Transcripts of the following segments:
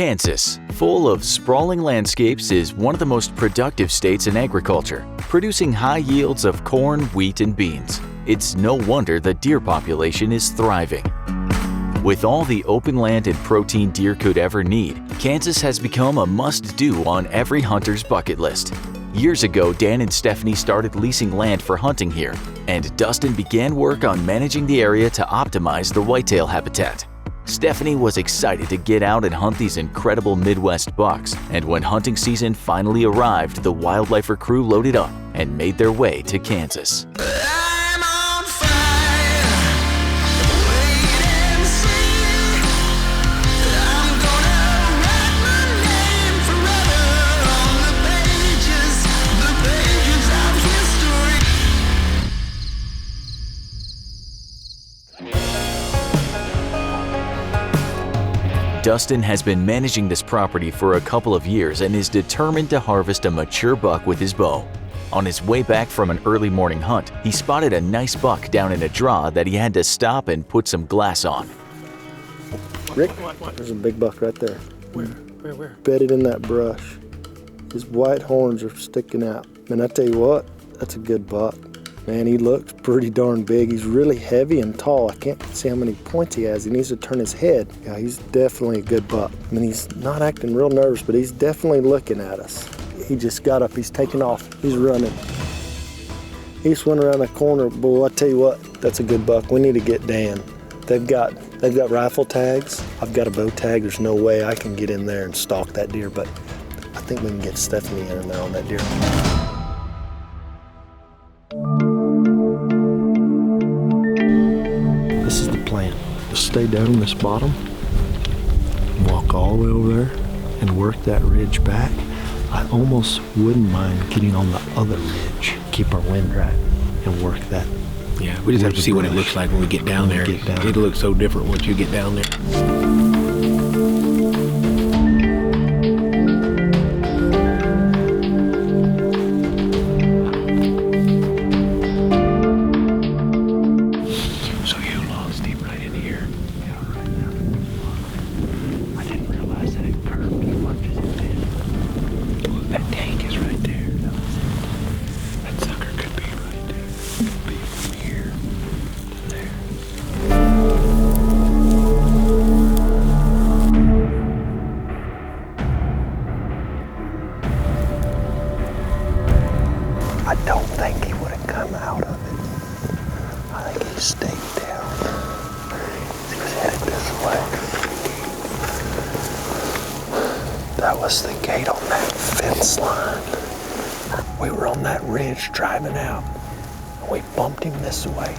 Kansas, full of sprawling landscapes, is one of the most productive states in agriculture, producing high yields of corn, wheat, and beans. It's no wonder the deer population is thriving. With all the open land and protein deer could ever need, Kansas has become a must-do on every hunter's bucket list. Years ago, Dan and Stephanie started leasing land for hunting here, and Dustin began work on managing the area to optimize the whitetail habitat. Stephanie was excited to get out and hunt these incredible Midwest bucks, and when hunting season finally arrived, the Wildlifer crew loaded up and made their way to Kansas. Dustin has been managing this property for a couple of years and is determined to harvest a mature buck with his bow. On his way back from an early morning hunt, he spotted a nice buck down in a draw that he had to stop and put some glass on. Rick, there's a big buck right there. Where? Bedded in that brush. His white horns are sticking out. Man, I tell you what, that's a good buck. Man, he looks pretty darn big. He's really heavy and tall. I can't see how many points he has. He needs to turn his head. Yeah, he's definitely a good buck. I mean, he's not acting real nervous, but he's definitely looking at us. He just got up. He's taking off. He's running. He just went around the corner. Boy, I tell you what, that's a good buck. We need to get Dan. They've got rifle tags. I've got a bow tag. There's no way I can get in there and stalk that deer, but I think we can get Stephanie in there on that deer. This is the plan. Just stay down on this bottom, walk all the way over there, and work that ridge back. I almost wouldn't mind getting on the other ridge, keep our wind right, and work that. Yeah, we just have to see what it looks like when we get down there. It'll look so different once you get down there. I don't think he would have come out of it. I think he stayed down. He was headed this way. That was the gate on that fence line. We were on that ridge driving out, and we bumped him this way.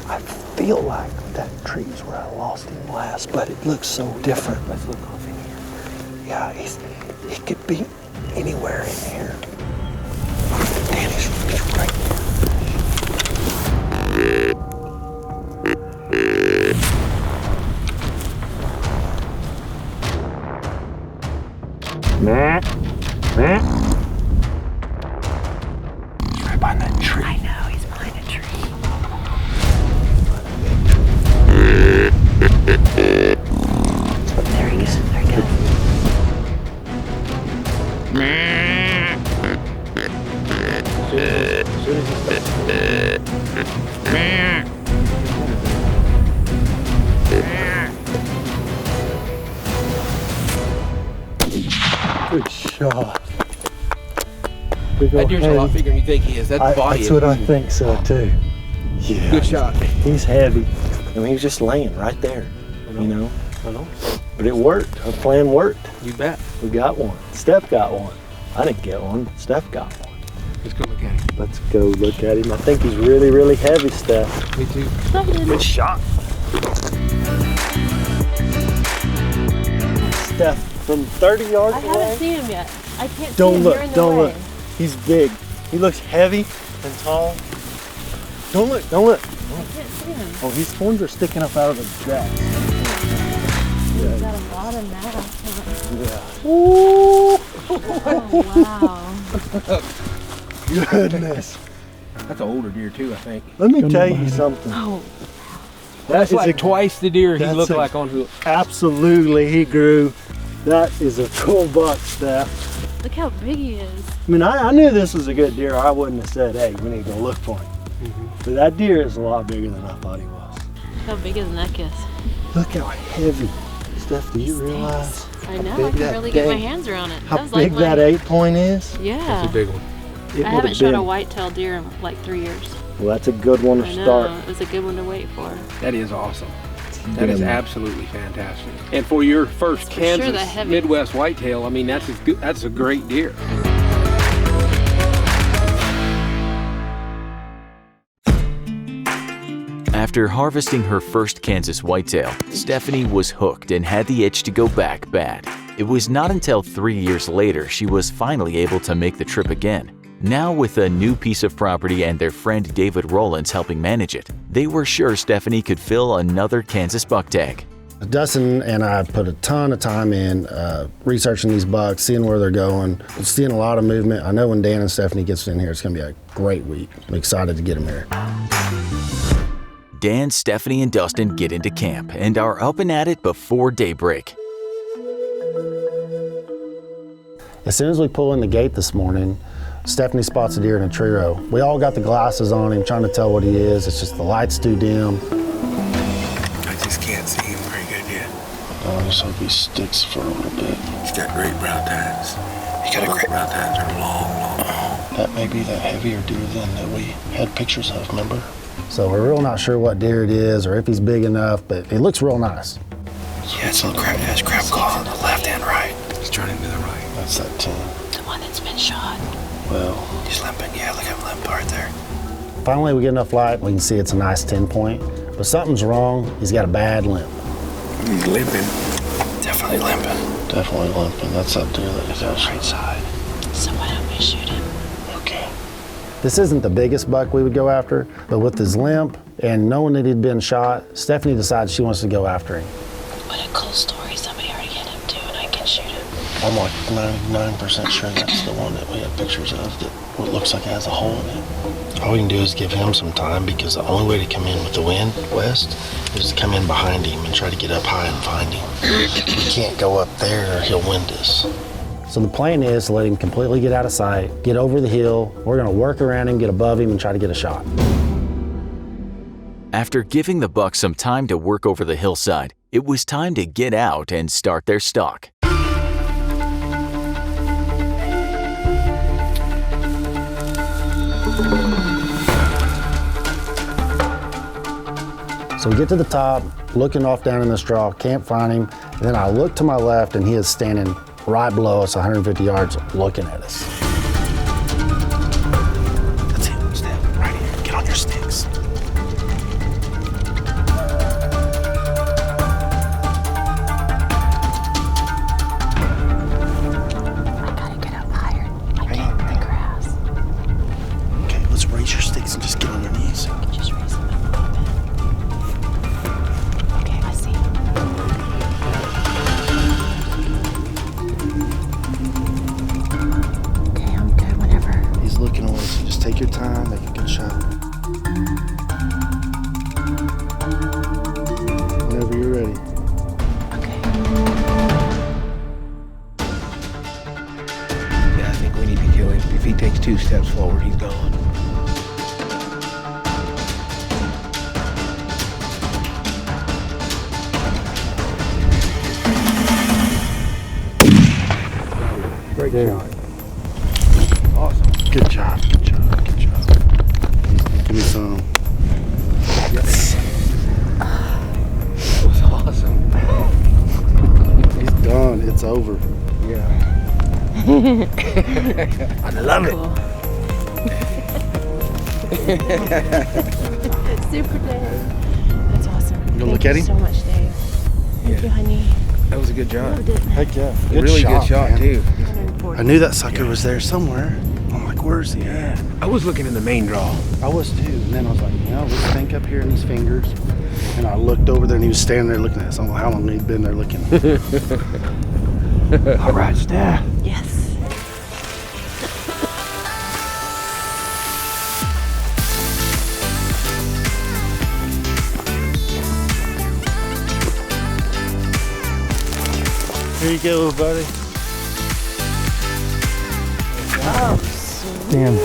I feel like that tree's where I lost him last, but it looks so different. Let's look off in here. Yeah, he could be anywhere in here. Dan, he's right there. He's right behind that tree. I know, he's behind a tree. There he is. There he goes. As soon as he Good shot. That deer's a lot bigger than you think he is. That body that's what I think so too. Yeah. Good shot. He's heavy. I mean, he was just laying right there, you know. I know. But it worked. Our plan worked. You bet. We got one. Steph got one. I didn't get one. Steph got one. Let's go look at him. Let's go look at him. I think he's really, really heavy, Steph. Me too. Good shot. Steph, from 30 yards I away. haven't seen him yet. I can't see Don't him. look, You're in the don't way. look. He's big. He looks heavy and tall. Don't look, don't look. I can't see him. Oh, his horns are sticking up out of his chest. He's got a lot of mass. Yeah. Oh, wow. Goodness. That's an older deer too, I think. Let me tell you something. Oh, That's like twice the deer he That's looked a- like on who. Absolutely, he grew That is a cool buck, Steph. Look how big he is. I mean, I knew this was a good deer. I wouldn't have said, hey, we need to go look for him. But that deer is a lot bigger than I thought he was. How big his neck is. Look how heavy. Steph, do you realize? I know, I can really get my hands around it. How big that 8-point is? Yeah. That's a big one. I haven't shot a whitetail deer in like 3 years. Well, that's a good one to I know, start. it was a good one to wait for. That is awesome. That is absolutely fantastic. And for your first Kansas Midwest whitetail, I mean, that's a great deer. After harvesting her first Kansas whitetail, Stephanie was hooked and had the itch to go back bad. It was not until 3 years later she was finally able to make the trip again. Now with a new piece of property and their friend David Rollins helping manage it, they were sure Stephanie could fill another Kansas buck tag. Dustin and I put a ton of time in researching these bucks, seeing where they're going, seeing a lot of movement. I know when Dan and Stephanie gets in here, it's gonna be a great week. I'm excited to get them here. Dan, Stephanie, and Dustin get into camp and are up and at it before daybreak. As soon as we pull in the gate this morning, Stephanie spots a deer in a tree row. We all got the glasses on him, trying to tell what he is. It's just the light's too dim. I just can't see him very good yet. I just hope he sticks for a little bit. He's got great brown tines. He got a great brown tines. They're long. That may be that heavier deer than that we had pictures of, remember? So we're real not sure what deer it is or if he's big enough, but it looks real nice. Yeah, it's a crab claw on the left and right. He's turning to the right. That's that 10. The one that's been shot. Well, he's limping. Yeah, look at him limp right there. Finally, we get enough light, we can see it's a nice 10-point, but something's wrong. He's got a bad limp. He's limping. Definitely limping. Definitely limping. That's that deer that is on the right side. Someone help me shoot him. Okay. This isn't the biggest buck we would go after, but with his limp and knowing that he'd been shot, Stephanie decides she wants to go after him. What a cool story. Somebody already hit him too, and I can shoot him. I'm like 99% sure that's the one that we have pictures of that what looks like it has a hole in it. All we can do is give him some time because the only way to come in with the wind west is to come in behind him and try to get up high and find him. We can't go up there or he'll wind us. So the plan is to let him completely get out of sight, get over the hill. We're gonna work around him, get above him, and try to get a shot. After giving the buck some time to work over the hillside, it was time to get out and start their stalk. So we get to the top, looking off down in this draw, can't find him. And then I look to my left and he is standing right below us, 150 yards, looking at us. That's him, Steph. Right here. Get on your sticks. I gotta get up higher. I can't the grass. Okay, let's raise your sticks and just get on your knees. Just raise them up a little bit. Okay, I see. Okay, I'm good whenever. He's looking away, so just take your time, make a good shot. Whenever you're ready. Okay. Yeah, I think we need to kill him. If he takes 2 steps forward, he's gone. Great shot. Awesome. Good job, good job, good job. Give me some. Yes. That was awesome. He's done, it's over. Yeah. I love it. Super Dave. That's awesome. You gonna look at him? Thank you so much, Dave. Thank you, honey. That was a good job. Loved it. Heck yeah. Really good shot, man. too. 140. I knew that sucker was there somewhere. I'm like, where's he at? I was looking in the main draw. I was too. And then I was like, let's think up here in his fingers. And I looked over there and he was standing there looking at us. I don't know how long he'd been there looking. All right, Steph. Yes. Here you go, buddy. Oh, sweet. Damn.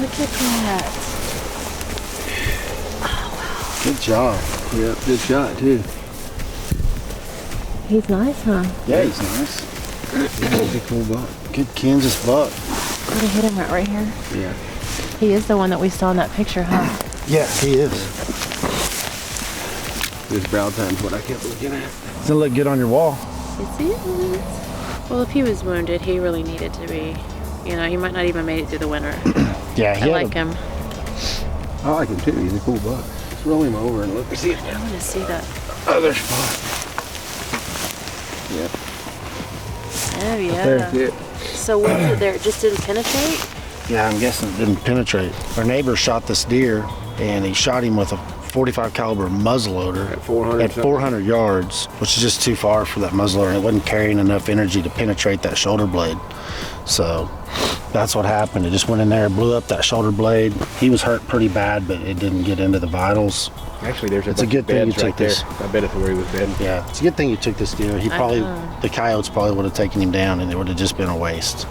Look at that. Good job. Yeah, good shot too. He's nice, huh? Yeah, he's nice. He's a cool buck. Good Kansas buck. Would have hit him right here. Yeah. He is the one that we saw in that picture, huh? Yeah, he is. This brow time's what I kept looking at. Doesn't look good on your wall. Yes, he is. Well, if he was wounded, he really needed to be. You know, he might not even made it through the winter. Yeah, I like him. I like him too. He's a cool buck. Let's roll him over and look. See I want to see that. other spot. Yep. Oh, yeah. That's it. So what was it there? It just didn't penetrate? Yeah, I'm guessing it didn't penetrate. Our neighbor shot this deer, and he shot him with a .45 caliber muzzleloader At 400 at 400 yards, which is just too far for that muzzleloader. It wasn't carrying enough energy to penetrate that shoulder blade. So that's what happened. It just went in there, blew up that shoulder blade. He was hurt pretty bad, but it didn't get into the vitals. Actually, there's It's a good thing you took this. I bet it's where he was bedding. Yeah, it's a good thing you took this deer. He probably, the coyotes probably would have taken him down, and it would have just been a waste.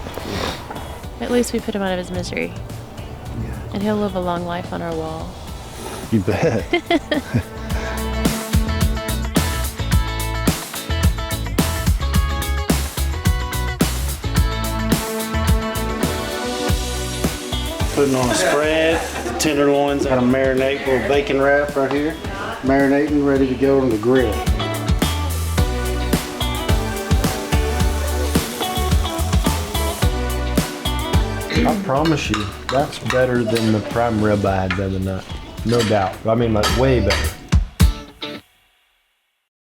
At least we put him out of his misery. Yeah. And he'll live a long life on our wall. You bet. Putting on a spread, tenderloins, got a marinate, little bacon wrap right here. Marinating, ready to go on the grill. I promise you, that's better than the prime rib I had the other night. No doubt. I mean, like way better.